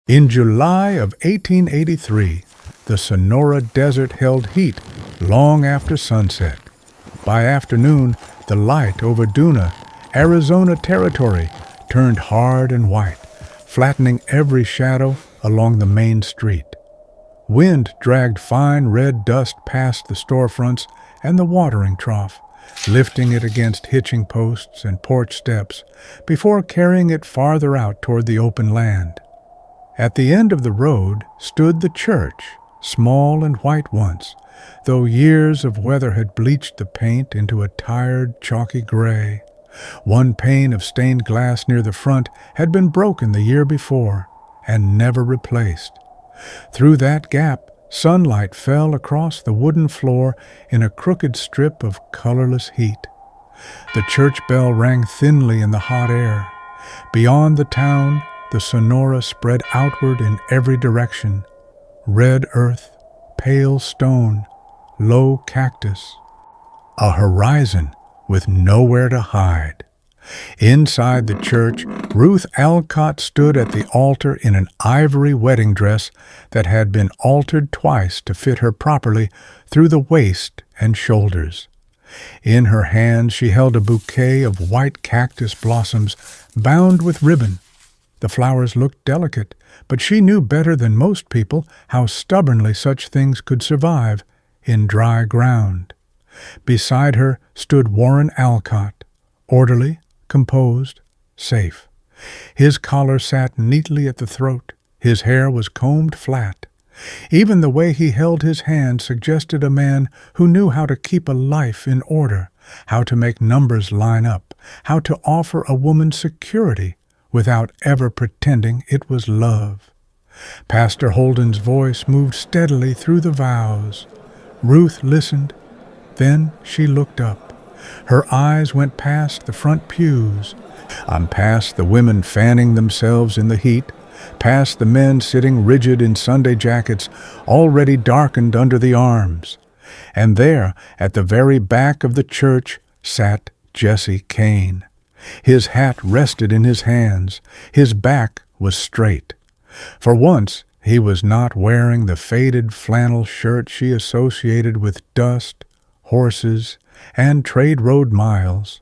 In July of 1883, the Sonora Desert held heat long after sunset. By afternoon, the light over Duna, Arizona territory, turned hard and white, flattening every shadow along the main street. Wind dragged fine red dust past the storefronts and the watering trough, lifting it against hitching posts and porch steps before carrying it farther out toward the open land. At the end of the road stood the church, small and white once, though years of weather had bleached the paint into a tired, chalky gray. One pane of stained glass near the front had been broken the year before and never replaced. Through that gap, sunlight fell across the wooden floor in a crooked strip of colorless heat. The church bell rang thinly in the hot air. Beyond the town, the Sonora spread outward in every direction. Red earth, pale stone, low cactus. A horizon with nowhere to hide. Inside the church, Ruth Alcott stood at the altar in an ivory wedding dress that had been altered twice to fit her properly through the waist and shoulders. In her hands she held a bouquet of white cactus blossoms bound with ribbon. The flowers looked delicate, but she knew better than most people how stubbornly such things could survive in dry ground. Beside her stood Warren Alcott, orderly, composed, safe. His collar sat neatly at the throat. His hair was combed flat. Even the way he held his hand suggested a man who knew how to keep a life in order, how to make numbers line up, how to offer a woman security without ever pretending it was love. Pastor Holden's voice moved steadily through the vows. Ruth listened. Then she looked up. Her eyes went past the front pews, past the women fanning themselves in the heat, past the men sitting rigid in Sunday jackets already darkened under the arms. And there, at the very back of the church, sat Jesse Caine. His hat rested in his hands. His back was straight. For once, he was not wearing the faded flannel shirt she associated with dust, horses, and trade road miles.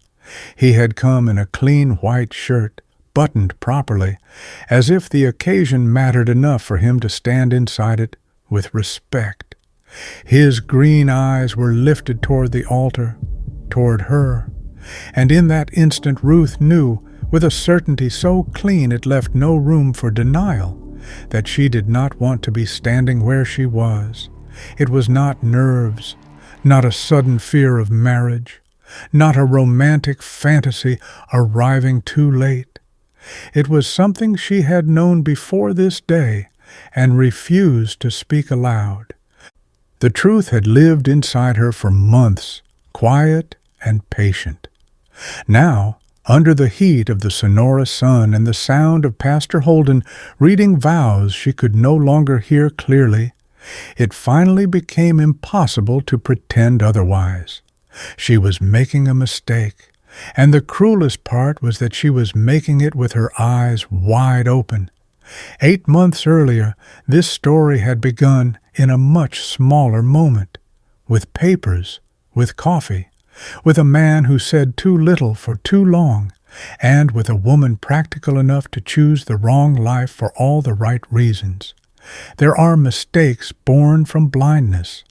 He had come in a clean white shirt, buttoned properly, as if the occasion mattered enough for him to stand inside it with respect. His green eyes were lifted toward the altar, toward her. And in that instant Ruth knew, with a certainty so clean it left no room for denial, that she did not want to be standing where she was. It was not nerves, not a sudden fear of marriage, not a romantic fantasy arriving too late. It was something she had known before this day and refused to speak aloud. The truth had lived inside her for months, quiet and patient. Now, under the heat of the Sonora sun and the sound of Pastor Holden reading vows she could no longer hear clearly, it finally became impossible to pretend otherwise. She was making a mistake, and the cruelest part was that she was making it with her eyes wide open. 8 months earlier, this story had begun in a much smaller moment, with papers, with coffee, with a man who said too little for too long, and with a woman practical enough to choose the wrong life for all the right reasons. There are mistakes born from blindness,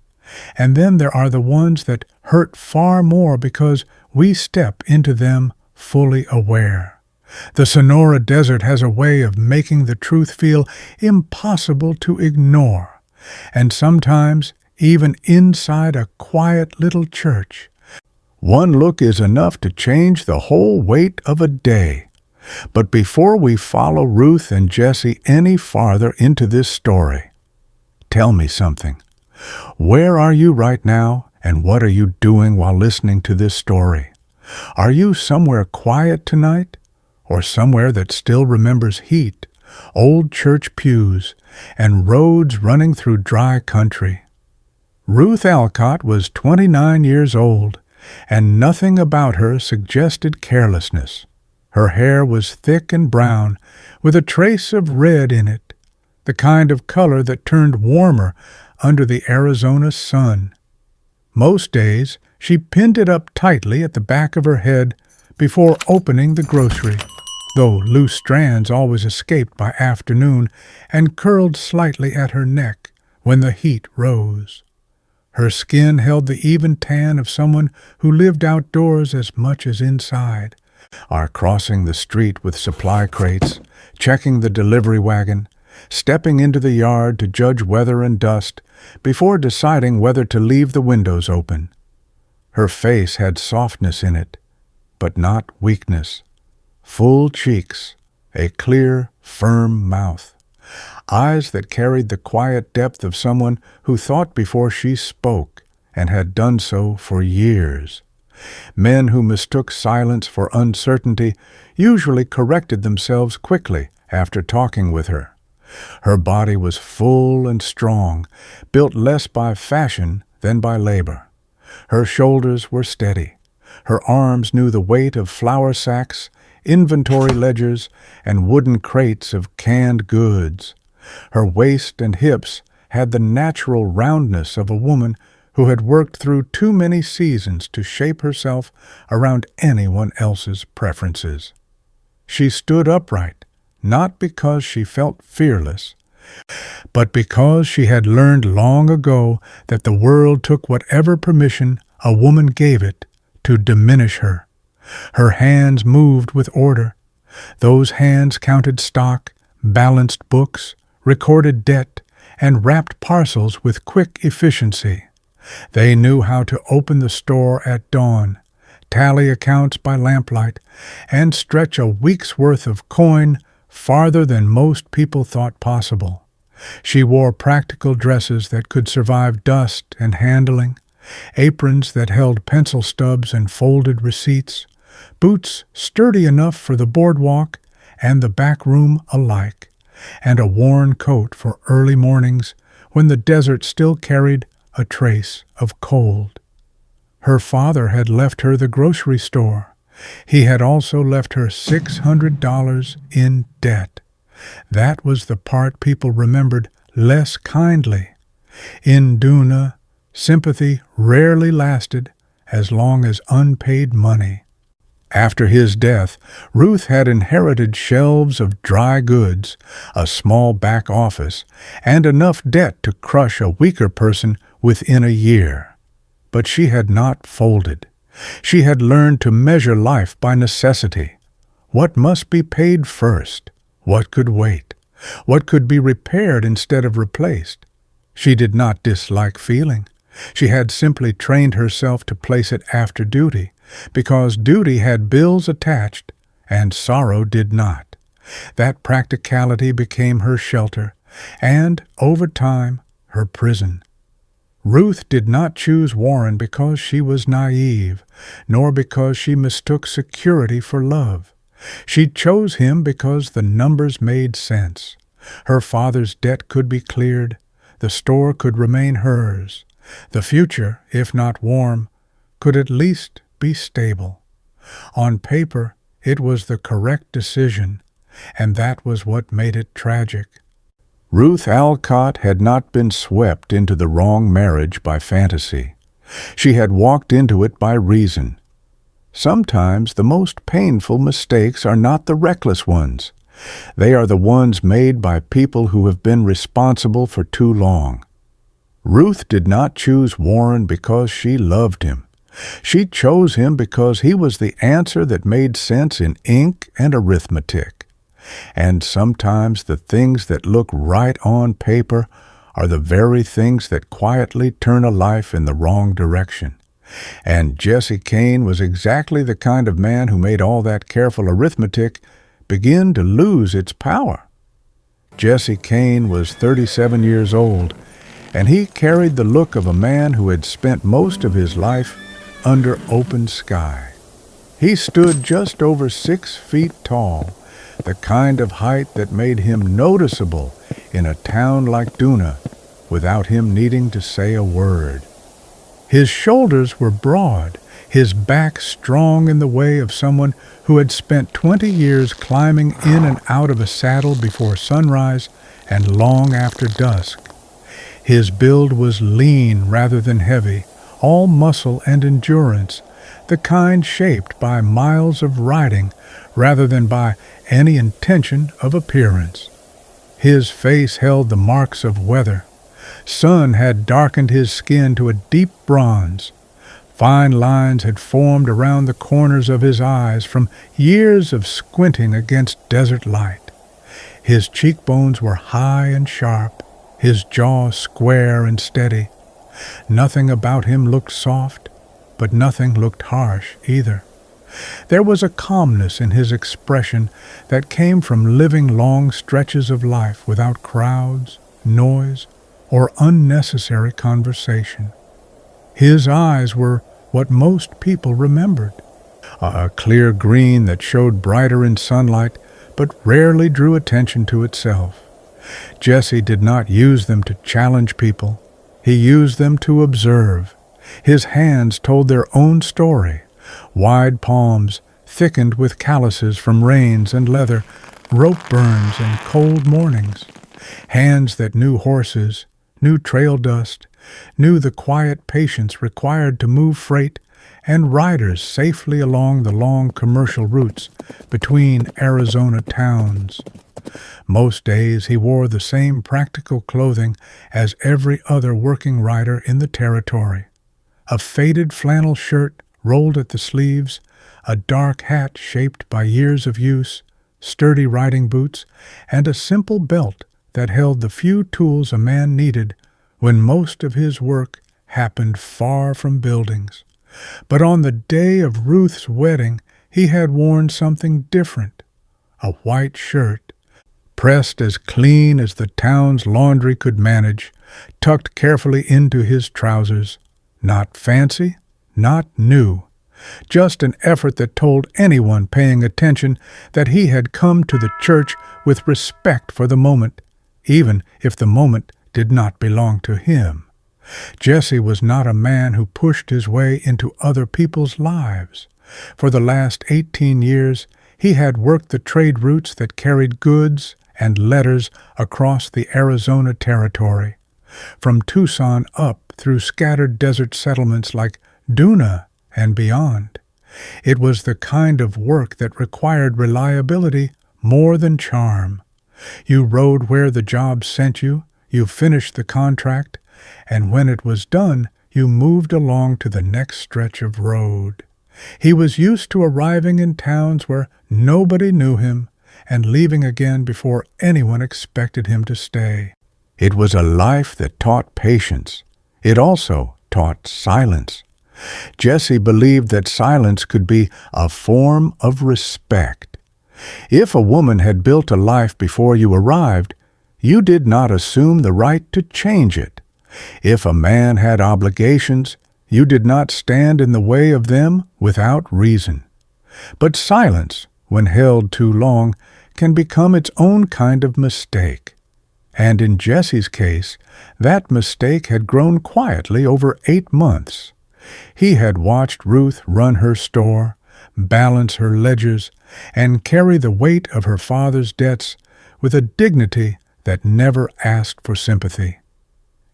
and then there are the ones that hurt far more because we step into them fully aware. The Sonora Desert has a way of making the truth feel impossible to ignore, and sometimes, even inside a quiet little church, one look is enough to change the whole weight of a day. But before we follow Ruth and Jesse any farther into this story, tell me something. Where are you right now, and what are you doing while listening to this story? Are you somewhere quiet tonight, or somewhere that still remembers heat, old church pews, and roads running through dry country? Ruth Alcott was 29 years old, and nothing about her suggested carelessness. Her hair was thick and brown, with a trace of red in it. the kind of color that turned warmer under the Arizona sun. Most days, she pinned it up tightly at the back of her head before opening the grocery, though loose strands always escaped by afternoon and curled slightly at her neck when the heat rose. Her skin held the even tan of someone who lived outdoors as much as inside, or crossing the street with supply crates, checking the delivery wagon, stepping into the yard to judge weather and dust before deciding whether to leave the windows open. Her face had softness in it, but not weakness. Full cheeks, a clear, firm mouth, eyes that carried the quiet depth of someone who thought before she spoke and had done so for years. Men who mistook silence for uncertainty usually corrected themselves quickly after talking with her. Her body was full and strong, built less by fashion than by labor. Her shoulders were steady. Her arms knew the weight of flour sacks, inventory ledgers, and wooden crates of canned goods. Her waist and hips had the natural roundness of a woman who had worked through too many seasons to shape herself around anyone else's preferences. She stood upright, not because she felt fearless, but because she had learned long ago that the world took whatever permission a woman gave it to diminish her. Her hands moved with order. Those hands counted stock, balanced books, recorded debt, and wrapped parcels with quick efficiency. They knew how to open the store at dawn, tally accounts by lamplight, and stretch a week's worth of coin farther than most people thought possible. She wore practical dresses that could survive dust and handling, aprons that held pencil stubs and folded receipts, boots sturdy enough for the boardwalk and the back room alike, and a worn coat for early mornings when the desert still carried a trace of cold. Her father had left her the grocery store. He had also left her $600 in debt. That was the part people remembered less kindly. In Duna, sympathy rarely lasted as long as unpaid money. After his death, Ruth had inherited shelves of dry goods, a small back office, and enough debt to crush a weaker person within a year. But she had not folded. She had learned to measure life by necessity. What must be paid first? What could wait? What could be repaired instead of replaced? She did not dislike feeling. She had simply trained herself to place it after duty, because duty had bills attached and sorrow did not. That practicality became her shelter and, over time, her prison. Ruth did not choose Warren because she was naive, nor because she mistook security for love. She chose him because the numbers made sense. Her father's debt could be cleared. The store could remain hers. The future, if not warm, could at least be stable. On paper, it was the correct decision, and that was what made it tragic. Ruth Alcott had not been swept into the wrong marriage by fantasy. She had walked into it by reason. Sometimes the most painful mistakes are not the reckless ones. They are the ones made by people who have been responsible for too long. Ruth did not choose Warren because she loved him. She chose him because he was the answer that made sense in ink and arithmetic. And sometimes the things that look right on paper are the very things that quietly turn a life in the wrong direction. And Jesse Caine was exactly the kind of man who made all that careful arithmetic begin to lose its power. Jesse Caine was 37 years old, and he carried the look of a man who had spent most of his life under open sky. He stood just over 6 feet tall, the kind of height that made him noticeable in a town like Duna without him needing to say a word. His shoulders were broad, his back strong in the way of someone who had spent 20 years climbing in and out of a saddle before sunrise and long after dusk. His build was lean rather than heavy, all muscle and endurance, the kind shaped by miles of riding rather than by any intention of appearance. His face held the marks of weather. Sun had darkened his skin to a deep bronze. Fine lines had formed around the corners of his eyes from years of squinting against desert light. His cheekbones were high and sharp, his jaw square and steady. Nothing about him looked soft, but nothing looked harsh either. There was a calmness in his expression that came from living long stretches of life without crowds, noise, or unnecessary conversation. His eyes were what most people remembered, a clear green that showed brighter in sunlight but rarely drew attention to itself. Jesse did not use them to challenge people. He used them to observe. His hands told their own story. Wide palms, thickened with calluses from rains and leather, rope burns and cold mornings. Hands that knew horses, knew trail dust, knew the quiet patience required to move freight and riders safely along the long commercial routes between Arizona towns. Most days he wore the same practical clothing as every other working rider in the territory. A faded flannel shirt rolled at the sleeves, a dark hat shaped by years of use, sturdy riding boots, and a simple belt that held the few tools a man needed when most of his work happened far from buildings. But on the day of Ruth's wedding, he had worn something different. A white shirt, pressed as clean as the town's laundry could manage, tucked carefully into his trousers. Not fancy, not new. Just an effort that told anyone paying attention that he had come to the church with respect for the moment, even if the moment did not belong to him. Jesse was not a man who pushed his way into other people's lives. For the last 18 years, he had worked the trade routes that carried goods and letters across the Arizona territory, from Tucson up through scattered desert settlements like Duna and beyond. It was the kind of work that required reliability more than charm. You rode where the job sent you, you finished the contract, and when it was done, you moved along to the next stretch of road. He was used to arriving in towns where nobody knew him and leaving again before anyone expected him to stay. It was a life that taught patience. It also taught silence. Jesse believed that silence could be a form of respect. If a woman had built a life before you arrived, you did not assume the right to change it. If a man had obligations, you did not stand in the way of them without reason. But silence, when held too long, can become its own kind of mistake. And in Jesse's case, that mistake had grown quietly over 8 months. He had watched Ruth run her store, balance her ledgers, and carry the weight of her father's debts with a dignity that never asked for sympathy.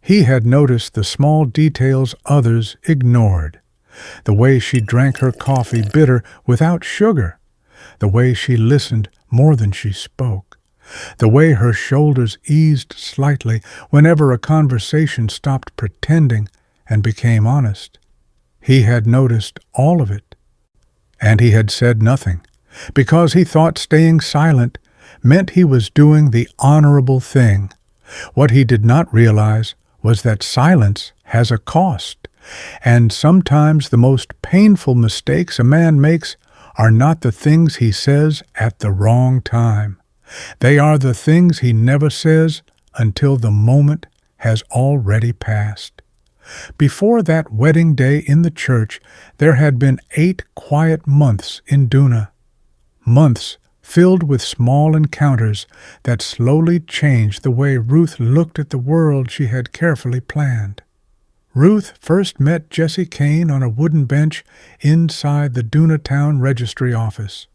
He had noticed the small details others ignored. The way she drank her coffee bitter without sugar. The way she listened more than she spoke. The way her shoulders eased slightly whenever a conversation stopped pretending and became honest. He had noticed all of it. And he had said nothing, because he thought staying silent meant he was doing the honorable thing. What he did not realize was that silence has a cost, and sometimes the most painful mistakes a man makes are not the things he says at the wrong time. They are the things he never says until the moment has already passed. Before that wedding day in the church, there had been 8 quiet months in Duna. Months filled with small encounters that slowly changed the way Ruth looked at the world she had carefully planned. Ruth first met Jesse Caine on a wooden bench inside the Duna Town Registry office.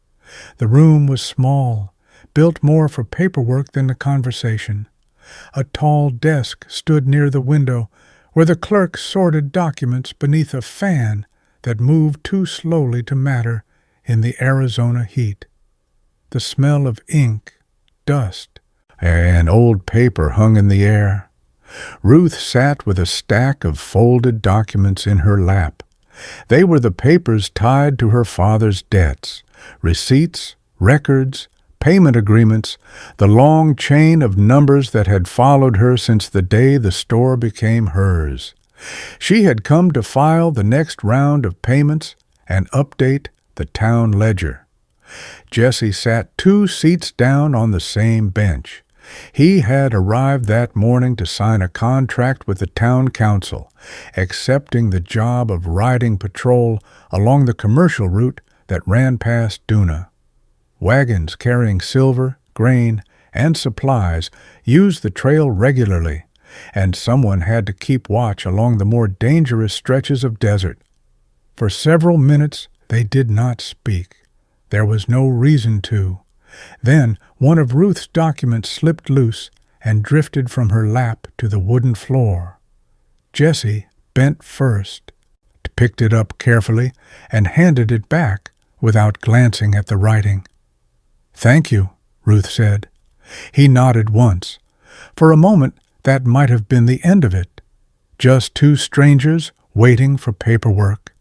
The room was small, built more for paperwork than the conversation. A tall desk stood near the window, where the clerk sorted documents beneath a fan that moved too slowly to matter in the Arizona heat. The smell of ink, dust, and old paper hung in the air. Ruth sat with a stack of folded documents in her lap. They were the papers tied to her father's debts, receipts, records, payment agreements, the long chain of numbers that had followed her since the day the store became hers. She had come to file the next round of payments and update the town ledger. Jesse sat 2 seats down on the same bench. He had arrived that morning to sign a contract with the town council, accepting the job of riding patrol along the commercial route that ran past Duna. Wagons carrying silver, grain, and supplies used the trail regularly, and someone had to keep watch along the more dangerous stretches of desert. For several minutes they did not speak. There was no reason to. Then one of Ruth's documents slipped loose and drifted from her lap to the wooden floor. Jesse bent first, picked it up carefully, and handed it back without glancing at the writing. "Thank you," Ruth said. He nodded once. For a moment, that might have been the end of it. Just 2 strangers waiting for paperwork.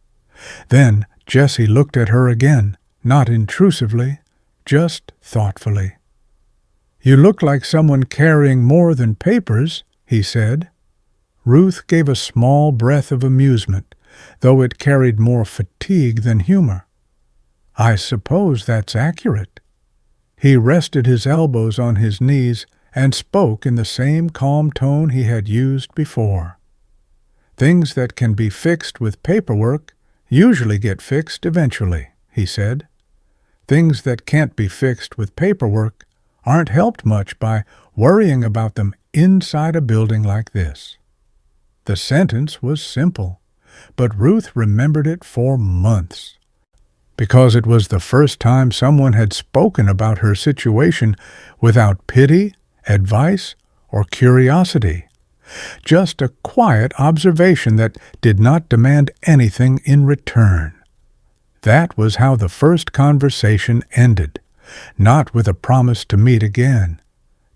Then Jesse looked at her again, not intrusively, just thoughtfully. "You look like someone carrying more than papers," he said. Ruth gave a small breath of amusement, though it carried more fatigue than humor. "I suppose that's accurate." He rested his elbows on his knees and spoke in the same calm tone he had used before. "Things that can be fixed with paperwork usually get fixed eventually," he said. "Things that can't be fixed with paperwork aren't helped much by worrying about them inside a building like this." The sentence was simple, but Ruth remembered it for months, because it was the first time someone had spoken about her situation without pity, advice, or curiosity. Just a quiet observation that did not demand anything in return. That was how the first conversation ended, not with a promise to meet again,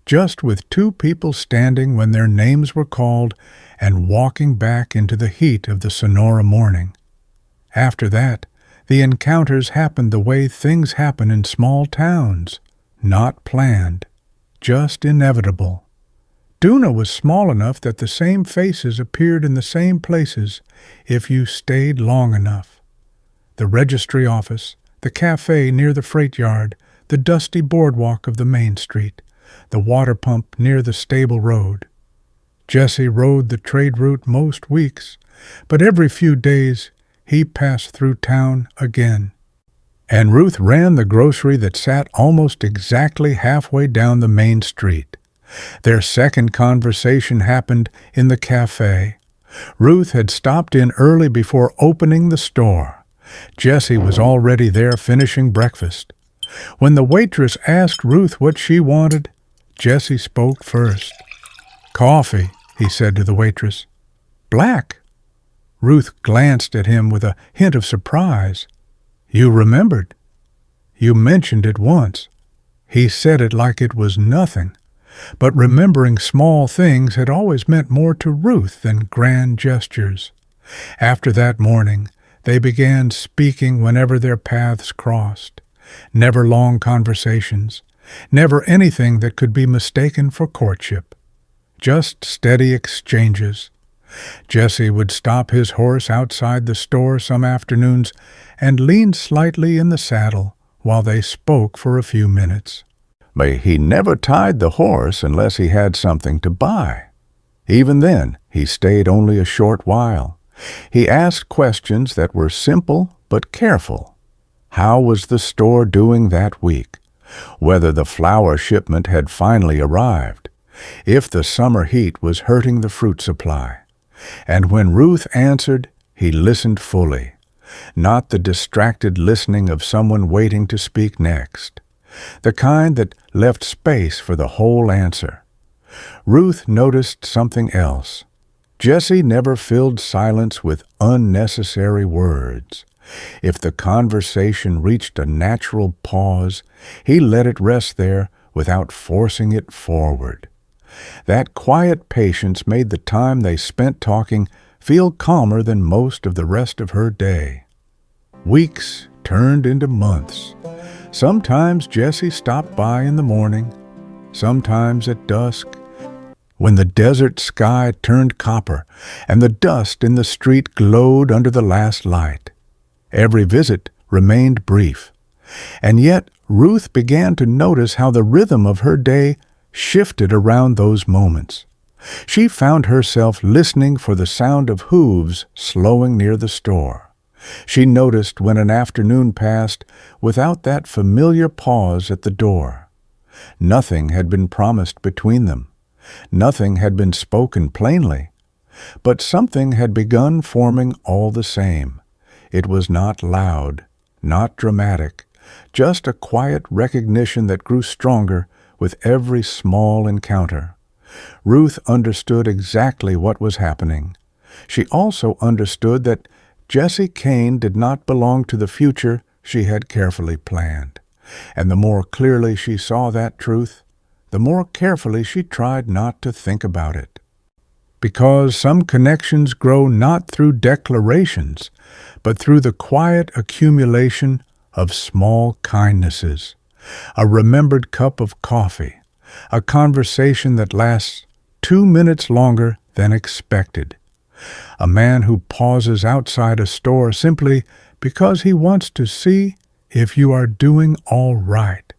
just with 2 people standing when their names were called and walking back into the heat of the Sonora morning. After that, the encounters happened the way things happen in small towns, not planned, just inevitable. Duna was small enough that the same faces appeared in the same places if you stayed long enough. The registry office, the cafe near the freight yard, the dusty boardwalk of the main street, the water pump near the stable road. Jesse rode the trade route most weeks, but every few days he passed through town again. And Ruth ran the grocery that sat almost exactly halfway down the main street. Their second conversation happened in the cafe. Ruth had stopped in early before opening the store. Jesse was already there finishing breakfast. When the waitress asked Ruth what she wanted, Jesse spoke first. "Coffee," he said to the waitress. "Black." Ruth glanced at him with a hint of surprise. "You remembered. You mentioned it once." He said it like it was nothing, but remembering small things had always meant more to Ruth than grand gestures. After that morning, they began speaking whenever their paths crossed. Never long conversations, never anything that could be mistaken for courtship. Just steady exchanges. Jesse would stop his horse outside the store some afternoons and lean slightly in the saddle while they spoke for a few minutes. But he never tied the horse unless he had something to buy. Even then, he stayed only a short while. He asked questions that were simple but careful. How was the store doing that week? Whether the flour shipment had finally arrived? If the summer heat was hurting the fruit supply? And when Ruth answered, he listened fully, not the distracted listening of someone waiting to speak next, the kind that left space for the whole answer. Ruth noticed something else. Jesse never filled silence with unnecessary words. If the conversation reached a natural pause, he let it rest there without forcing it forward. That quiet patience made the time they spent talking feel calmer than most of the rest of her day. Weeks turned into months. Sometimes Jesse stopped by in the morning, sometimes at dusk, when the desert sky turned copper and the dust in the street glowed under the last light. Every visit remained brief, and yet Ruth began to notice how the rhythm of her day shifted around those moments. She found herself listening for the sound of hooves slowing near the store. She noticed when an afternoon passed without that familiar pause at the door. Nothing had been promised between them. Nothing had been spoken plainly. But something had begun forming all the same. It was not loud, not dramatic, just a quiet recognition that grew stronger with every small encounter. Ruth understood exactly what was happening. She also understood that Jesse Caine did not belong to the future she had carefully planned. And the more clearly she saw that truth, the more carefully she tried not to think about it. Because some connections grow not through declarations, but through the quiet accumulation of small kindnesses. A remembered cup of coffee, a conversation that lasts 2 minutes longer than expected. A man who pauses outside a store simply because he wants to see if you are doing all right.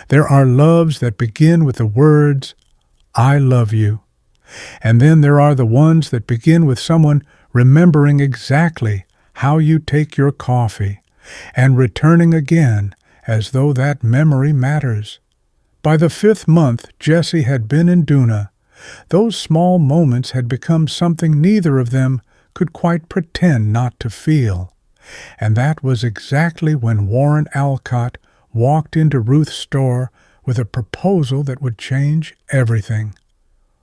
There are loves that begin with the words, "I love you." And then there are the ones that begin with someone remembering exactly how you take your coffee and returning again as though that memory matters. By the 5th month Jesse had been in Duna, those small moments had become something neither of them could quite pretend not to feel. And that was exactly when Warren Alcott walked into Ruth's store with a proposal that would change everything.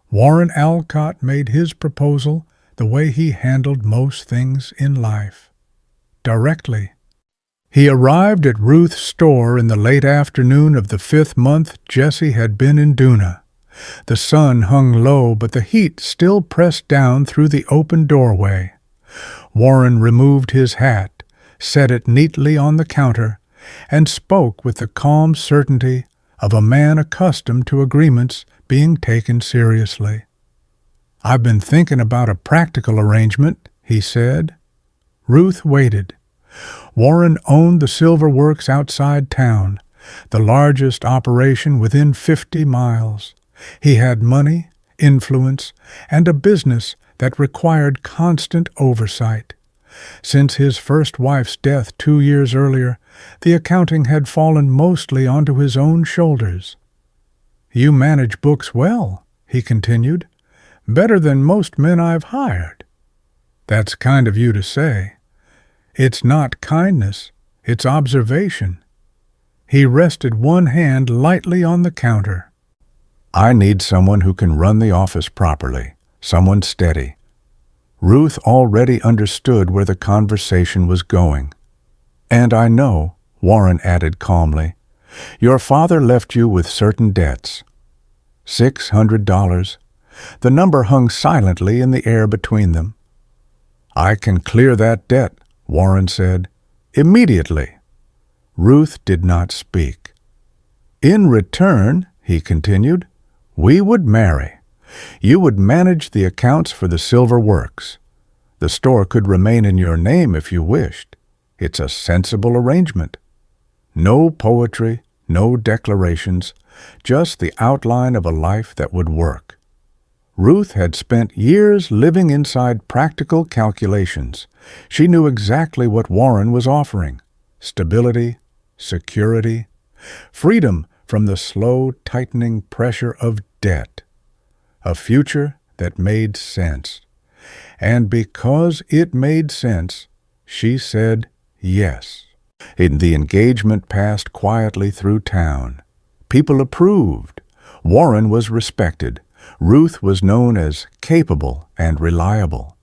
Warren Alcott made his proposal the way he handled most things in life. Directly. He arrived at Ruth's store in the late afternoon of the 5th month Jesse had been in Duna. The sun hung low, but the heat still pressed down through the open doorway. Warren removed his hat, set it neatly on the counter, and spoke with the calm certainty of a man accustomed to agreements being taken seriously. "I've been thinking about a practical arrangement," he said. Ruth waited. Warren owned the silver works outside town, the largest operation within 50 miles. He had money, influence, and a business that required constant oversight. Since his first wife's death 2 years earlier, the accounting had fallen mostly onto his own shoulders. "You manage books well," he continued, "better than most men I've hired." "That's kind of you to say." "It's not kindness, it's observation." He rested one hand lightly on the counter. "I need someone who can run the office properly, someone steady." Ruth already understood where the conversation was going. "And I know," Warren added calmly, "your father left you with certain debts." $600. The number hung silently in the air between them. "I can clear that debt," Warren said, "immediately." Ruth did not speak. "In return," he continued, "we would marry. You would manage the accounts for the silver works. The store could remain in your name if you wished. It's a sensible arrangement. No poetry, no declarations, just the outline of a life that would work." Ruth had spent years living inside practical calculations. She knew exactly what Warren was offering: stability, security, freedom from the slow tightening pressure of debt, a future that made sense. And because it made sense, she said yes. The engagement passed quietly through town. People approved. Warren was respected, Ruth was known as capable and reliable.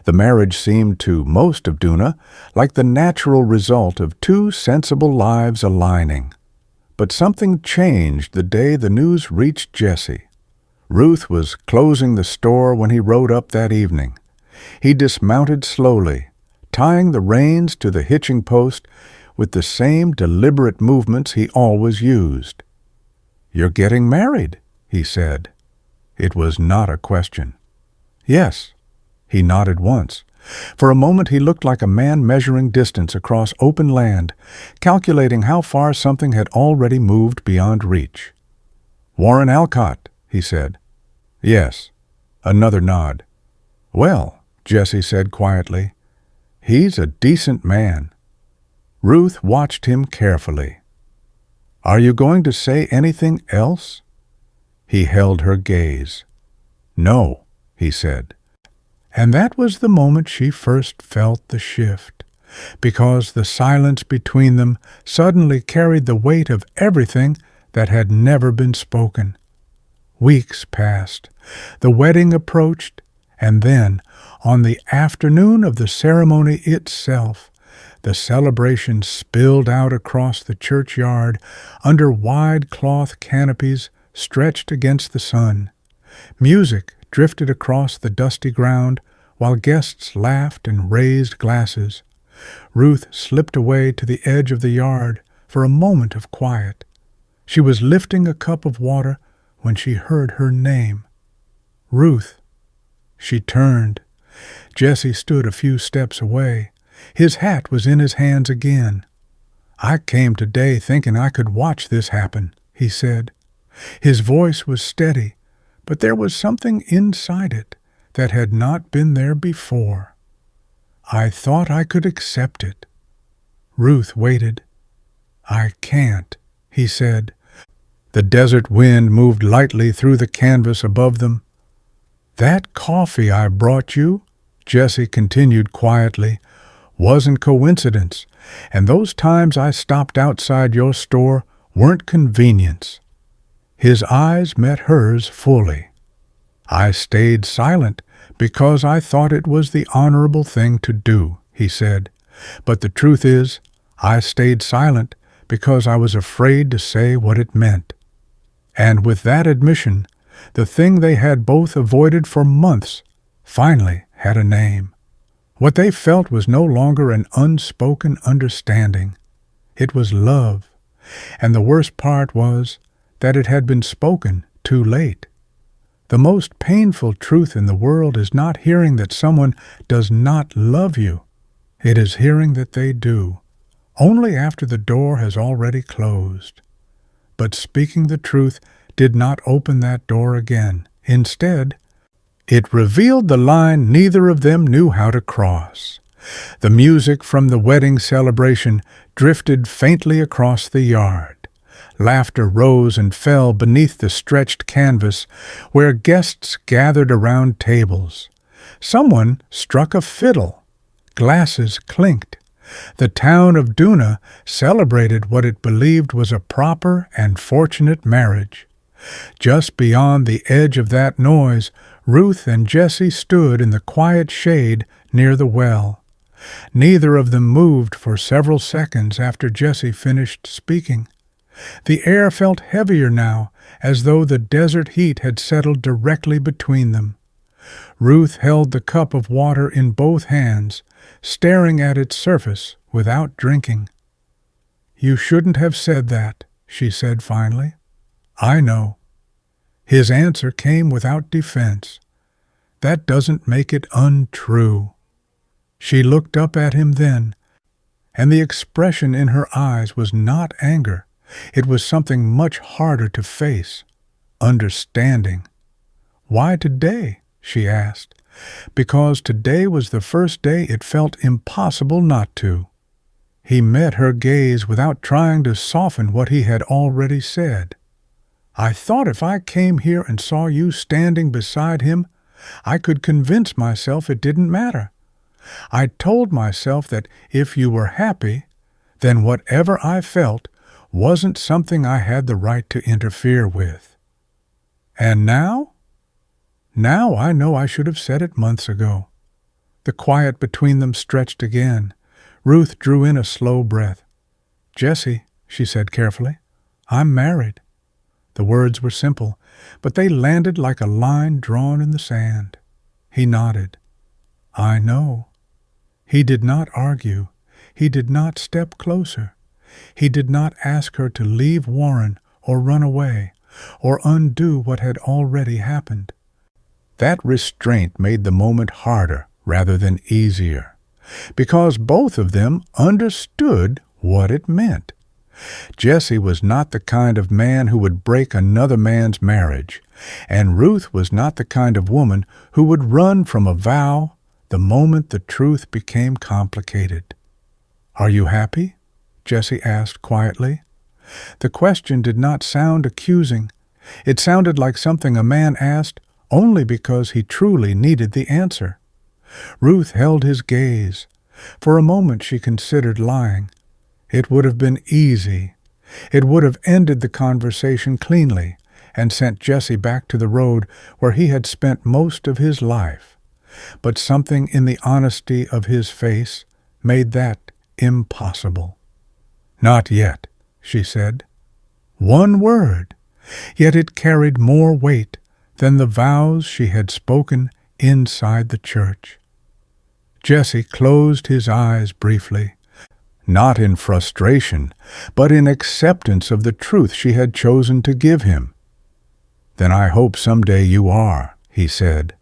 The marriage seemed to most of Duna like the natural result of two sensible lives aligning. But something changed the day the news reached Jesse. Ruth was closing the store when he rode up that evening. He dismounted slowly, tying the reins to the hitching post with the same deliberate movements he always used. "You're getting married," he said. It was not a question. "Yes." He nodded once. For a moment he looked like a man measuring distance across open land, calculating how far something had already moved beyond reach. "Warren Alcott," he said. "Yes." Another nod. "Well," Jesse said quietly, "he's a decent man." Ruth watched him carefully. "Are you going to say anything else?" He held her gaze. "No," he said. And that was the moment she first felt the shift, because the silence between them suddenly carried the weight of everything that had never been spoken. Weeks passed. The wedding approached, and then, on the afternoon of the ceremony itself, the celebration spilled out across the churchyard under wide cloth canopies stretched against the sun. Music drifted across the dusty ground while guests laughed and raised glasses. Ruth slipped away to the edge of the yard for a moment of quiet. She was lifting a cup of water when she heard her name. "Ruth." She turned. Jesse stood a few steps away. His hat was in his hands again. "I came today thinking I could watch this happen," he said. His voice was steady, but there was something inside it that had not been there before. "I thought I could accept it." Ruth waited. "I can't," he said. The desert wind moved lightly through the canvas above them. "That coffee I brought you," Jesse continued quietly, "wasn't coincidence, and those times I stopped outside your store weren't convenience." His eyes met hers fully. "I stayed silent because I thought it was the honorable thing to do," he said. "But the truth is, I stayed silent because I was afraid to say what it meant." And with that admission, the thing they had both avoided for months finally had a name. What they felt was no longer an unspoken understanding. It was love, and the worst part was that it had been spoken too late. The most painful truth in the world is not hearing that someone does not love you. It is hearing that they do, only after the door has already closed. But speaking the truth did not open that door again. Instead, it revealed the line neither of them knew how to cross. The music from the wedding celebration drifted faintly across the yard. Laughter rose and fell beneath the stretched canvas where guests gathered around tables. Someone struck a fiddle. Glasses clinked. The town of Duna celebrated what it believed was a proper and fortunate marriage. Just beyond the edge of that noise, Ruth and Jesse stood in the quiet shade near the well. Neither of them moved for several seconds after Jesse finished speaking. The air felt heavier now, as though the desert heat had settled directly between them. Ruth held the cup of water in both hands, staring at its surface without drinking. "You shouldn't have said that," she said finally. "I know." His answer came without defense. "That doesn't make it untrue." She looked up at him then, and the expression in her eyes was not anger. It was something much harder to face. Understanding. "Why today?" she asked. "Because today was the first day it felt impossible not to." He met her gaze without trying to soften what he had already said. "I thought if I came here and saw you standing beside him, I could convince myself it didn't matter. I told myself that if you were happy, then whatever I felt wasn't something I had the right to interfere with. And now?" Now I know I should have said it months ago." The quiet between them stretched again. Ruth drew in a slow breath. "Jesse," she said carefully, "I'm married." The words were simple, but they landed like a line drawn in the sand. He nodded. "I know." He did not argue. He did not step closer. He did not ask her to leave Warren or run away or undo what had already happened. That restraint made the moment harder rather than easier, because both of them understood what it meant. Jesse was not the kind of man who would break another man's marriage, and Ruth was not the kind of woman who would run from a vow the moment the truth became complicated. "Are you happy?" Jesse asked quietly. The question did not sound accusing. It sounded like something a man asked only because he truly needed the answer. Ruth held his gaze. For a moment she considered lying. It would have been easy. It would have ended the conversation cleanly and sent Jesse back to the road where he had spent most of his life. But something in the honesty of his face made that impossible. "Not yet," she said. One word, yet it carried more weight than the vows she had spoken inside the church. Jesse closed his eyes briefly, not in frustration, but in acceptance of the truth she had chosen to give him. "Then I hope someday you are," he said.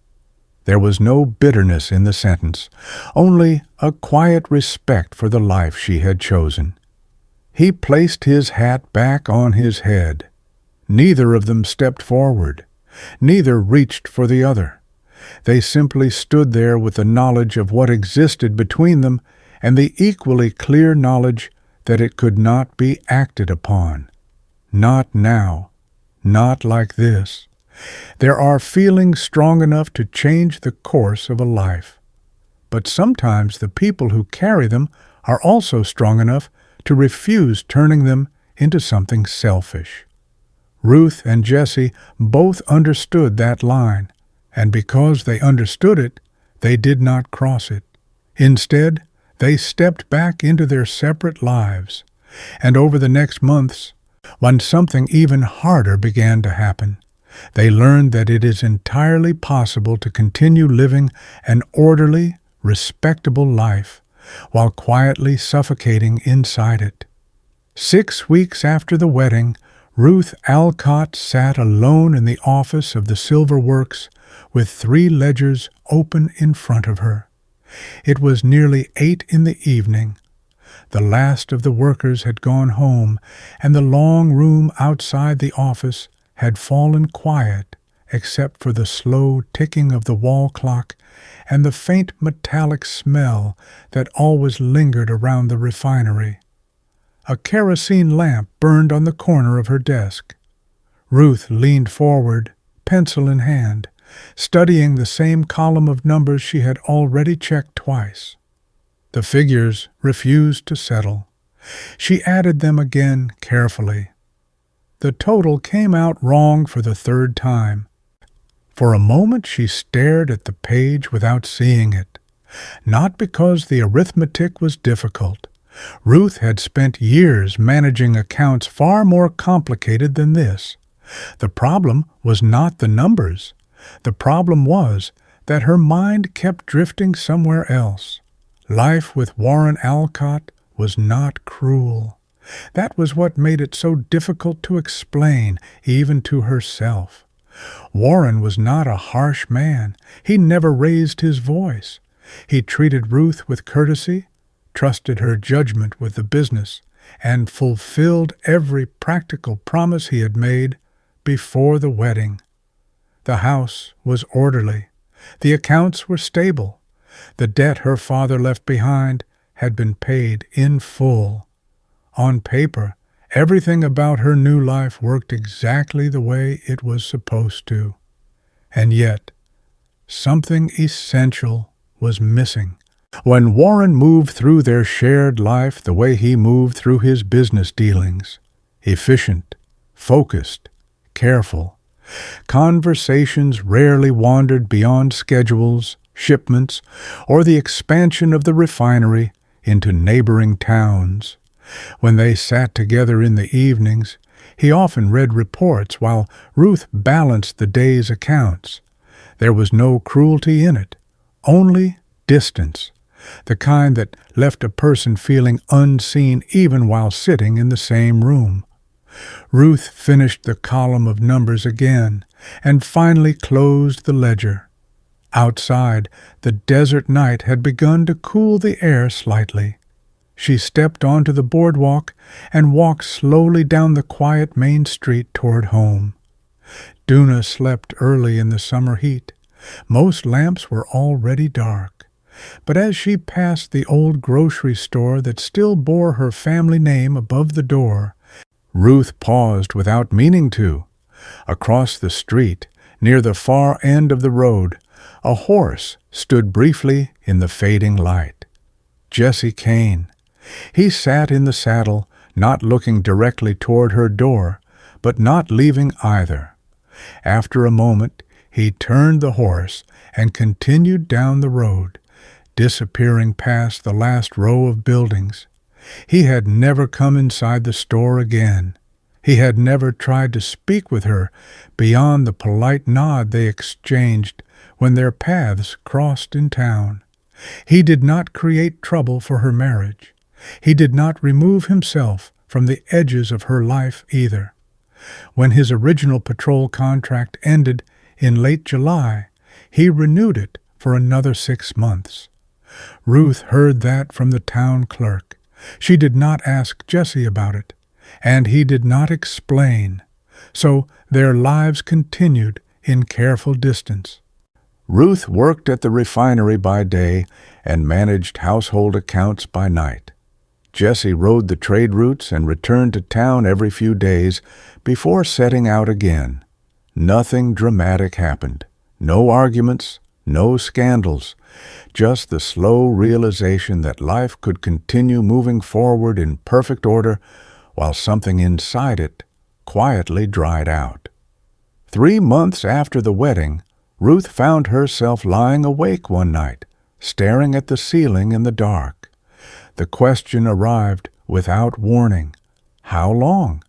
There was no bitterness in the sentence, only a quiet respect for the life she had chosen. He placed his hat back on his head. Neither of them stepped forward. Neither reached for the other. They simply stood there with the knowledge of what existed between them and the equally clear knowledge that it could not be acted upon. Not now. Not like this. There are feelings strong enough to change the course of a life. But sometimes the people who carry them are also strong enough to refuse turning them into something selfish. Ruth and Jesse both understood that line, and because they understood it, they did not cross it. Instead, they stepped back into their separate lives, and over the next months, when something even harder began to happen, they learned that it is entirely possible to continue living an orderly, respectable life while quietly suffocating inside it. 6 weeks after the wedding, Ruth Alcott sat alone in the office of the Silver Works with 3 ledgers open in front of her. It was nearly 8 in the evening. The last of the workers had gone home, and the long room outside the office had fallen quiet except for the slow ticking of the wall clock and the faint metallic smell that always lingered around the refinery. A kerosene lamp burned on the corner of her desk. Ruth leaned forward, pencil in hand, studying the same column of numbers she had already checked twice. The figures refused to settle. She added them again carefully. The total came out wrong for the 3rd time. For a moment she stared at the page without seeing it, not because the arithmetic was difficult. Ruth had spent years managing accounts far more complicated than this. The problem was not the numbers. The problem was that her mind kept drifting somewhere else. Life with Warren Alcott was not cruel. That was what made it so difficult to explain, even to herself. Warren was not a harsh man. He never raised his voice. He treated Ruth with courtesy, trusted her judgment with the business, and fulfilled every practical promise he had made before the wedding. The house was orderly. The accounts were stable. The debt her father left behind had been paid in full. On paper, everything about her new life worked exactly the way it was supposed to. And yet, something essential was missing. When Warren moved through their shared life the way he moved through his business dealings, efficient, focused, careful, Conversations rarely wandered beyond schedules, shipments, or the expansion of the refinery into neighboring towns. When they sat together in the evenings, he often read reports while Ruth balanced the day's accounts. There was no cruelty in it, only distance, the kind that left a person feeling unseen even while sitting in the same room. Ruth finished the column of numbers again and finally closed the ledger. Outside, the desert night had begun to cool the air slightly. She stepped onto the boardwalk and walked slowly down the quiet main street toward home. Duna slept early in the summer heat. Most lamps were already dark. But as she passed the old grocery store that still bore her family name above the door, Ruth paused without meaning to. Across the street, near the far end of the road, a horse stood briefly in the fading light. Jesse Caine. He sat in the saddle, not looking directly toward her door, but not leaving either. After a moment, he turned the horse and continued down the road, disappearing past the last row of buildings. He had never come inside the store again. He had never tried to speak with her beyond the polite nod they exchanged when their paths crossed in town. He did not create trouble for her marriage. He did not remove himself from the edges of her life either. When his original patrol contract ended in late July, he renewed it for another 6 months. Ruth heard that from the town clerk. She did not ask Jesse about it, and he did not explain. So their lives continued in careful distance. Ruth worked at the refinery by day and managed household accounts by night. Jesse rode the trade routes and returned to town every few days before setting out again. Nothing dramatic happened. No arguments, no scandals, just the slow realization that life could continue moving forward in perfect order while something inside it quietly dried out. 3 months after the wedding, Ruth found herself lying awake one night, staring at the ceiling in the dark. The question arrived without warning. How long?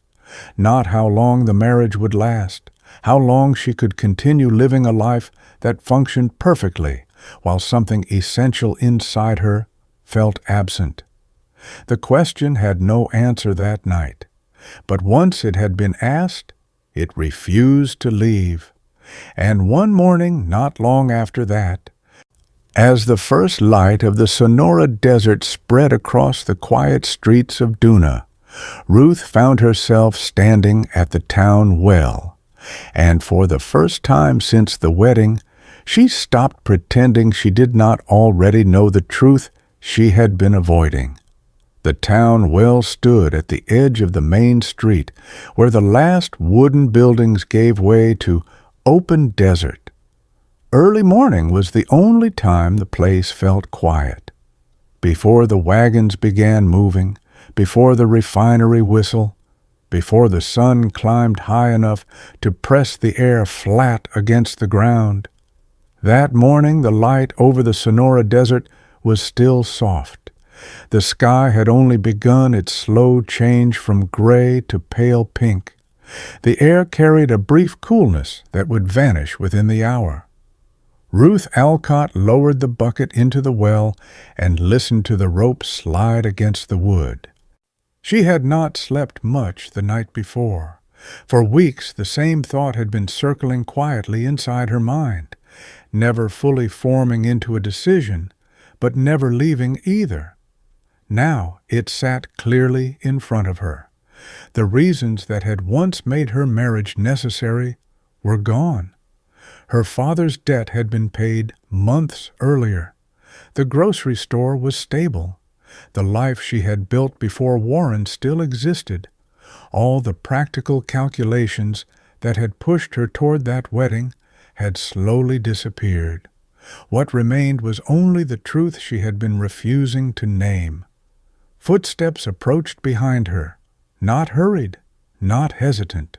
Not how long the marriage would last, how long she could continue living a life that functioned perfectly while something essential inside her felt absent. The question had no answer that night, but once it had been asked, it refused to leave. And one morning not long after that, as the first light of the Sonora Desert spread across the quiet streets of Duna, Ruth found herself standing at the town well, and for the first time since the wedding, she stopped pretending she did not already know the truth she had been avoiding. The town well stood at the edge of the main street, where the last wooden buildings gave way to open desert. Early morning was the only time the place felt quiet. Before the wagons began moving, before the refinery whistle, before the sun climbed high enough to press the air flat against the ground. That morning the light over the Sonora Desert was still soft. The sky had only begun its slow change from gray to pale pink. The air carried a brief coolness that would vanish within the hour. Ruth Alcott lowered the bucket into the well and listened to the rope slide against the wood. She had not slept much the night before. For weeks the same thought had been circling quietly inside her mind, never fully forming into a decision, but never leaving either. Now it sat clearly in front of her. The reasons that had once made her marriage necessary were gone. Her father's debt had been paid months earlier. The grocery store was stable. The life she had built before Warren still existed. All the practical calculations that had pushed her toward that wedding had slowly disappeared. What remained was only the truth she had been refusing to name. Footsteps approached behind her, not hurried, not hesitant.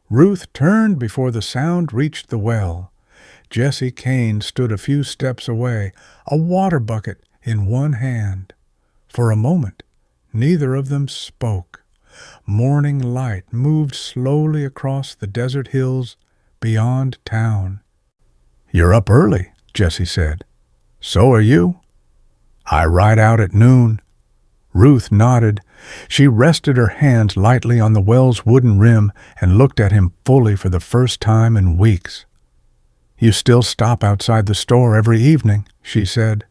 Ruth turned before the sound reached the well. Jesse Caine stood a few steps away, a water bucket in one hand. For a moment, neither of them spoke. Morning light moved slowly across the desert hills beyond town. "You're up early," Jesse said. "So are you." "I ride out at noon." Ruth nodded. She rested her hands lightly on the well's wooden rim and looked at him fully for the first time in weeks. "You still stop outside the store every evening," she said.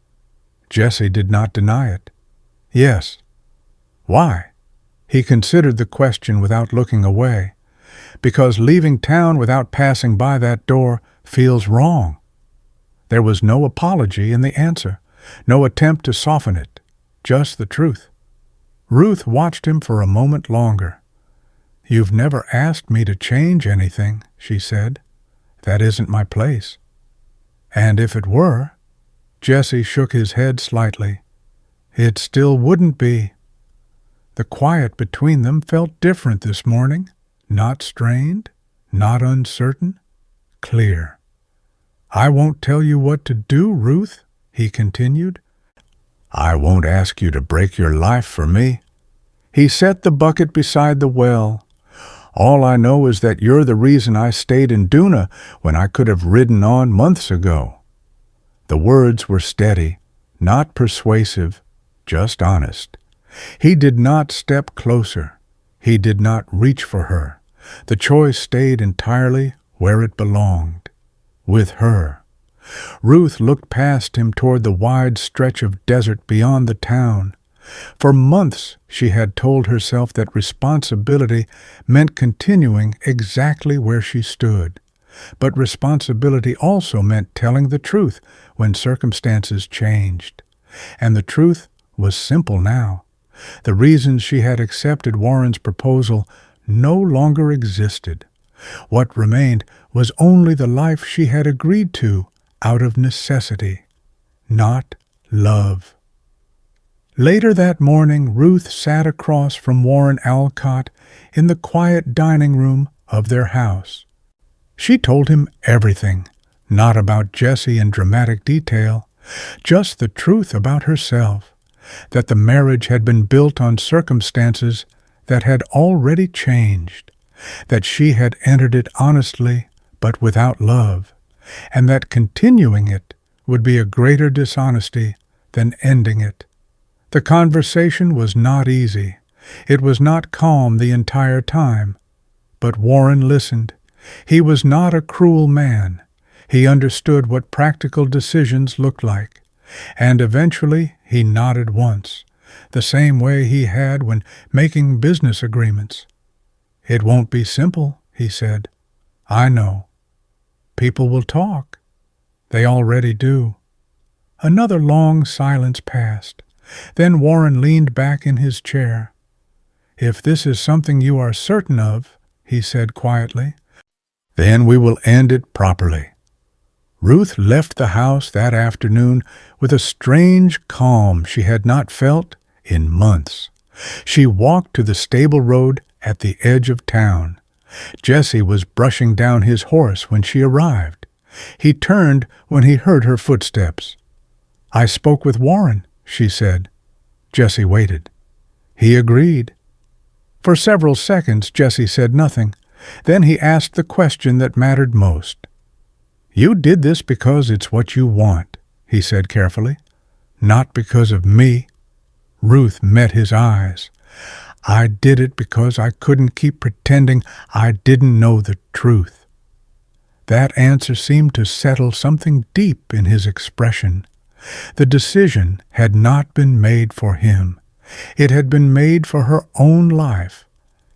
Jesse did not deny it. "Yes." "Why?" He considered the question without looking away. "Because leaving town without passing by that door feels wrong." There was no apology in the answer, no attempt to soften it, just the truth. Ruth watched him for a moment longer. "You've never asked me to change anything," she said. "That isn't my place." "And if it were," Jesse shook his head slightly, "it still wouldn't be." The quiet between them felt different this morning, not strained, not uncertain, clear. "I won't tell you what to do, Ruth," he continued. "I won't ask you to break your life for me." He set the bucket beside the well. "All I know is that you're the reason I stayed in Duna when I could have ridden on months ago." The words were steady, not persuasive, just honest. He did not step closer. He did not reach for her. The choice stayed entirely where it belonged, with her. Ruth looked past him toward the wide stretch of desert beyond the town. For months she had told herself that responsibility meant continuing exactly where she stood. But responsibility also meant telling the truth when circumstances changed. And the truth was simple now. The reasons she had accepted Warren's proposal no longer existed. What remained was only the life she had agreed to out of necessity, not love. Later that morning, Ruth sat across from Warren Alcott in the quiet dining room of their house. She told him everything, not about Jesse in dramatic detail, just the truth about herself, that the marriage had been built on circumstances that had already changed, that she had entered it honestly but without love, and that continuing it would be a greater dishonesty than ending it. The conversation was not easy. It was not calm the entire time. But Warren listened. He was not a cruel man. He understood what practical decisions looked like. And eventually he nodded once, the same way he had when making business agreements. "It won't be simple," he said. "I know. People will talk. They already do." Another long silence passed. Then Warren leaned back in his chair. "If this is something you are certain of," he said quietly, "then we will end it properly." Ruth left the house that afternoon with a strange calm she had not felt in months. She walked to the stable road at the edge of town. Jesse was brushing down his horse when she arrived. He turned when he heard her footsteps. "I spoke with Warren," she said. Jesse waited. He agreed. For several seconds Jesse said nothing. Then he asked the question that mattered most. "You did this because it's what you want," he said carefully. "Not because of me." Ruth met his eyes. "I did it because I couldn't keep pretending I didn't know the truth." That answer seemed to settle something deep in his expression. The decision had not been made for him. It had been made for her own life,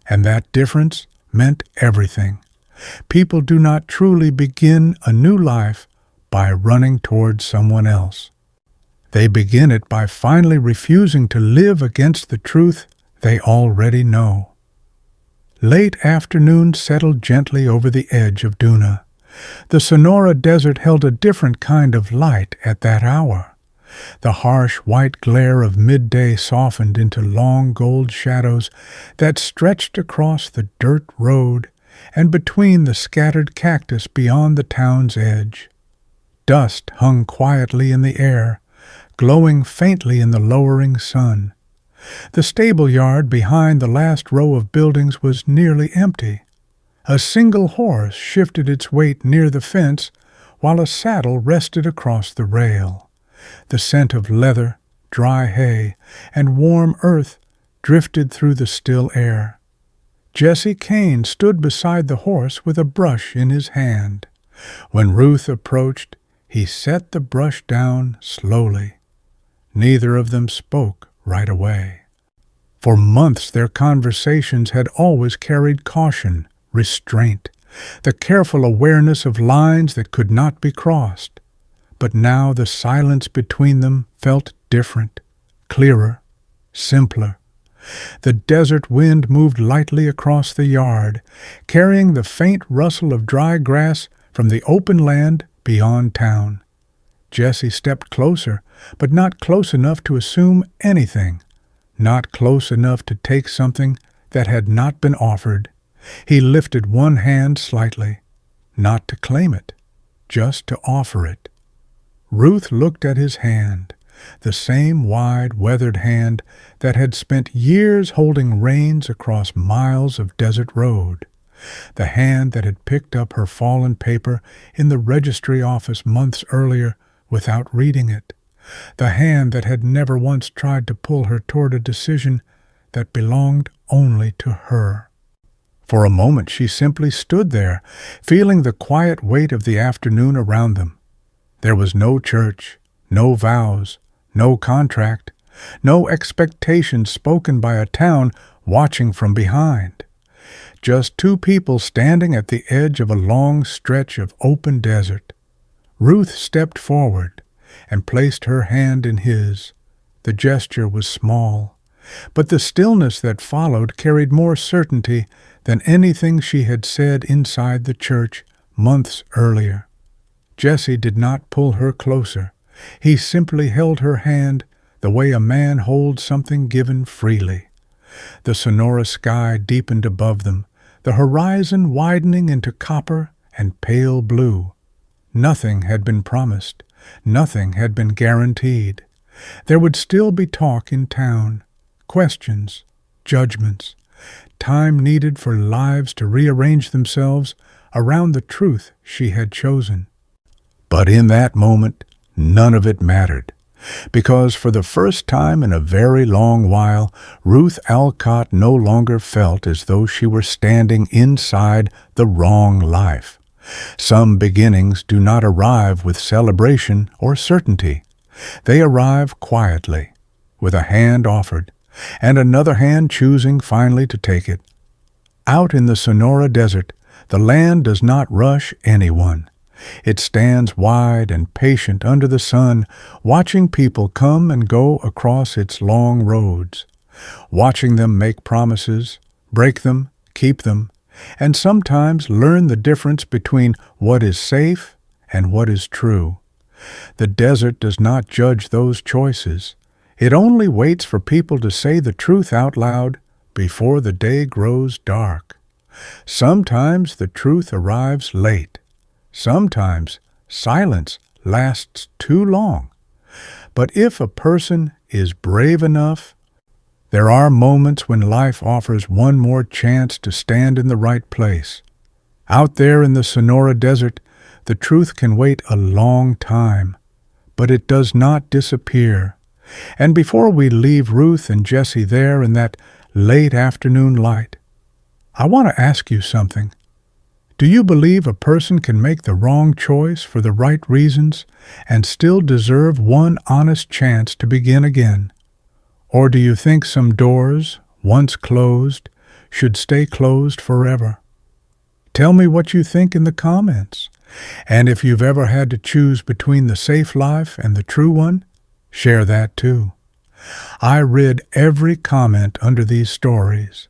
and that difference meant everything. People do not truly begin a new life by running toward someone else. They begin it by finally refusing to live against the truth they already know. Late afternoon settled gently over the edge of Duna. The Sonora Desert held a different kind of light at that hour. The harsh white glare of midday softened into long gold shadows that stretched across the dirt road and between the scattered cactus beyond the town's edge. Dust hung quietly in the air, glowing faintly in the lowering sun. The stable yard behind the last row of buildings was nearly empty. A single horse shifted its weight near the fence, while a saddle rested across the rail. The scent of leather, dry hay, and warm earth drifted through the still air. Jesse Caine stood beside the horse with a brush in his hand. When Ruth approached, he set the brush down slowly. Neither of them spoke right away. For months their conversations had always carried caution, restraint, the careful awareness of lines that could not be crossed. But now the silence between them felt different, clearer, simpler. The desert wind moved lightly across the yard, carrying the faint rustle of dry grass from the open land beyond town. Jesse stepped closer, but not close enough to assume anything, not close enough to take something that had not been offered. He lifted one hand slightly, not to claim it, just to offer it. Ruth looked at his hand, the same wide, weathered hand that had spent years holding reins across miles of desert road, the hand that had picked up her fallen paper in the registry office months earlier without reading it, the hand that had never once tried to pull her toward a decision that belonged only to her. For a moment she simply stood there, feeling the quiet weight of the afternoon around them. There was no church, no vows, no contract, no expectation spoken by a town watching from behind. Just two people standing at the edge of a long stretch of open desert. Ruth stepped forward and placed her hand in his. The gesture was small, but the stillness that followed carried more certainty than anything she had said inside the church months earlier. Jesse did not pull her closer. He simply held her hand the way a man holds something given freely. The Sonora sky deepened above them, the horizon widening into copper and pale blue. Nothing had been promised. Nothing had been guaranteed. There would still be talk in town, questions, judgments, time needed for lives to rearrange themselves around the truth she had chosen. But in that moment, none of it mattered, because for the first time in a very long while, Ruth Alcott no longer felt as though she were standing inside the wrong life. Some beginnings do not arrive with celebration or certainty. They arrive quietly, with a hand offered, and another hand choosing finally to take it. Out in the Sonora Desert, the land does not rush anyone. It stands wide and patient under the sun, watching people come and go across its long roads, watching them make promises, break them, keep them, and sometimes learn the difference between what is safe and what is true. The desert does not judge those choices. It only waits for people to say the truth out loud before the day grows dark. Sometimes the truth arrives late. Sometimes silence lasts too long. But if a person is brave enough, there are moments when life offers one more chance to stand in the right place. Out there in the Sonora Desert, the truth can wait a long time, but it does not disappear. And before we leave Ruth and Jesse there in that late afternoon light, I want to ask you something. Do you believe a person can make the wrong choice for the right reasons and still deserve one honest chance to begin again? Or do you think some doors, once closed, should stay closed forever? Tell me what you think in the comments. And if you've ever had to choose between the safe life and the true one, share that too. I read every comment under these stories,